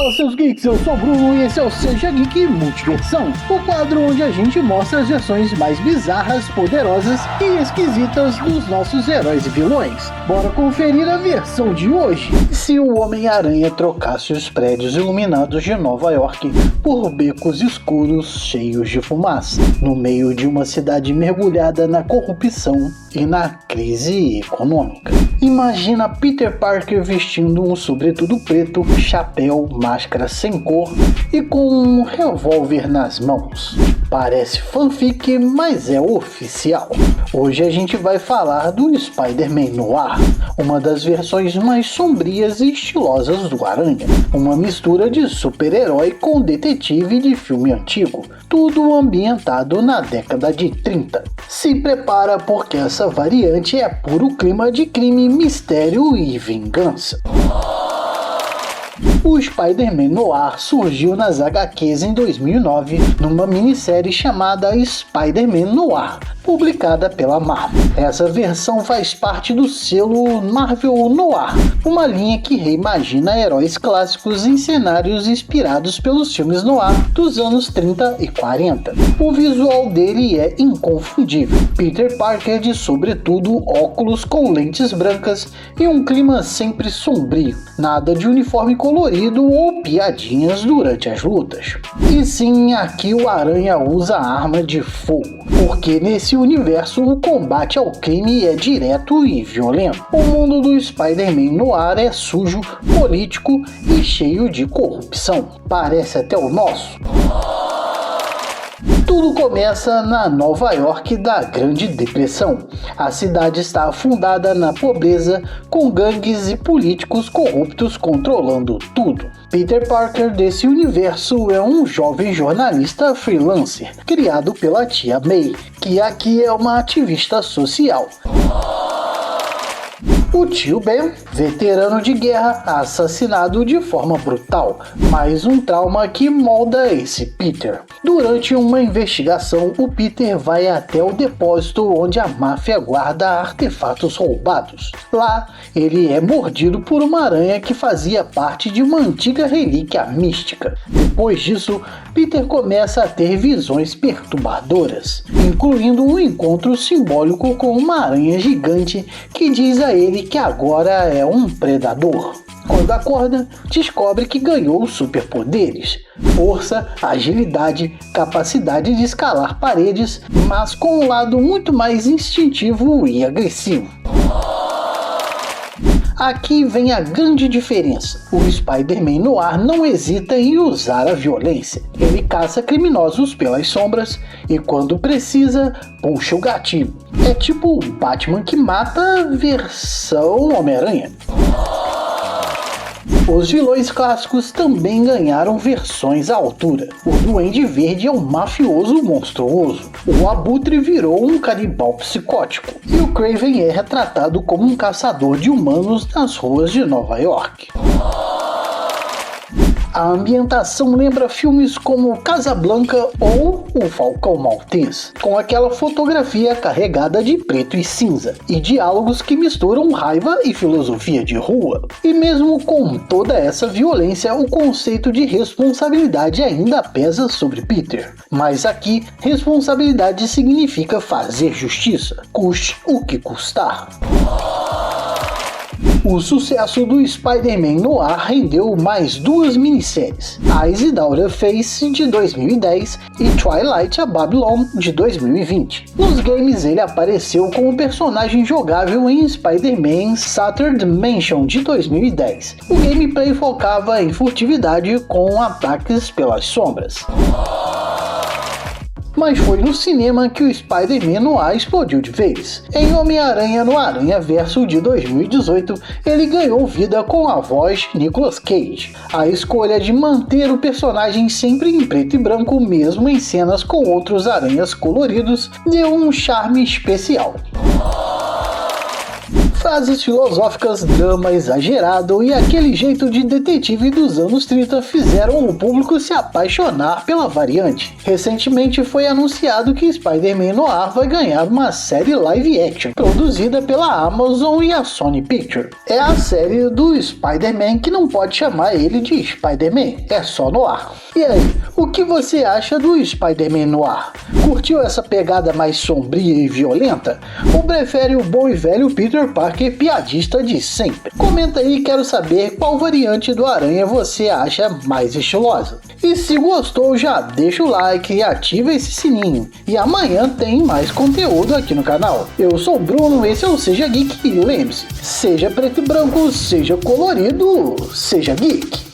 Fala, seus geeks, eu sou o Bruno e esse é o Seja Geek Multiversão, o quadro onde a gente mostra as versões mais bizarras, poderosas e esquisitas dos nossos heróis e vilões. Bora conferir a versão de hoje. Se o Homem-Aranha trocasse os prédios iluminados de Nova York por becos escuros cheios de fumaça, no meio de uma cidade mergulhada na corrupção e na crise econômica. Imagina Peter Parker vestindo um sobretudo preto, chapéu, máscara sem cor e com um revólver nas mãos. Parece fanfic, mas é oficial. Hoje a gente vai falar do Spider-Man Noir, uma das versões mais sombrias e estilosas do Aranha. Uma mistura de super-herói com detetive de filme antigo, tudo ambientado na década de 30. Se prepara porque essa variante é puro clima de crime, mistério e vingança. O Spider-Man Noir surgiu nas HQs em 2009 numa minissérie chamada Spider-Man Noir, publicada pela Marvel. Essa versão faz parte do selo Marvel Noir, uma linha que reimagina heróis clássicos em cenários inspirados pelos filmes noir dos anos 30 e 40. O visual dele é inconfundível. Peter Parker de sobretudo, óculos com lentes brancas e um clima sempre sombrio. Nada de uniforme colorido ou piadinhas durante as lutas. E sim, aqui o Aranha usa arma de fogo, porque nesse universo o combate ao crime é direto e violento. O mundo do Spider-Man Noir é sujo, político e cheio de corrupção. Parece até o nosso. Tudo começa na Nova York da Grande Depressão. A cidade está afundada na pobreza, com gangues e políticos corruptos controlando tudo. Peter Parker desse universo é um jovem jornalista freelancer, criado pela tia May, que aqui é uma ativista social. O tio Ben, veterano de guerra, assassinado de forma brutal, mais um trauma que molda esse Peter. Durante uma investigação, o Peter vai até o depósito onde a máfia guarda artefatos roubados. Lá, ele é mordido por uma aranha que fazia parte de uma antiga relíquia mística. Depois disso, Peter começa a ter visões perturbadoras, incluindo um encontro simbólico com uma aranha gigante que diz a ele que agora é um predador. Quando acorda, descobre que ganhou superpoderes: força, agilidade, capacidade de escalar paredes, mas com um lado muito mais instintivo e agressivo. Aqui vem a grande diferença. O Spider-Man Noir não hesita em usar a violência. Ele caça criminosos pelas sombras e, quando precisa, puxa o gatilho. É tipo o Batman que mata versão Homem-Aranha. Os vilões clássicos também ganharam versões à altura. O Duende Verde é um mafioso monstruoso. O Abutre virou um canibal psicótico. E o Kraven é retratado como um caçador de humanos nas ruas de Nova York. A ambientação lembra filmes como Casablanca ou O Falcão Maltês, com aquela fotografia carregada de preto e cinza, e diálogos que misturam raiva e filosofia de rua. E mesmo com toda essa violência, o conceito de responsabilidade ainda pesa sobre Peter. Mas aqui, responsabilidade significa fazer justiça, custe o que custar. O sucesso do Spider-Man Noir rendeu mais duas minisséries, Eyes Without a Face, de 2010, e Twilight a Babylon, de 2020. Nos games ele apareceu como personagem jogável em Spider-Man Shattered Dimension, de 2010. O gameplay focava em furtividade com ataques pelas sombras. Mas foi no cinema que o Spider-Man Noir explodiu de vez. Em Homem-Aranha no Aranhaverso de 2018, ele ganhou vida com a voz Nicolas Cage. A escolha de manter o personagem sempre em preto e branco, mesmo em cenas com outros aranhas coloridos, deu um charme especial. Frases filosóficas, drama exagerado e aquele jeito de detetive dos anos 30 fizeram o público se apaixonar pela variante. Recentemente foi anunciado que Spider-Man Noir vai ganhar uma série live action, produzida pela Amazon e a Sony Pictures. É a série do Spider-Man que não pode chamar ele de Spider-Man, é só Noir. E aí, o que você acha do Spider-Man Noir? Curtiu essa pegada mais sombria e violenta? Ou prefere o bom e velho Peter Parker piadista de sempre? Comenta aí, quero saber qual variante do Aranha você acha mais estilosa. E se gostou, já deixa o like e ativa esse sininho. E amanhã tem mais conteúdo aqui no canal. Eu sou o Bruno, esse é o Seja Geek e lembre-se, seja preto e branco, seja colorido, seja geek.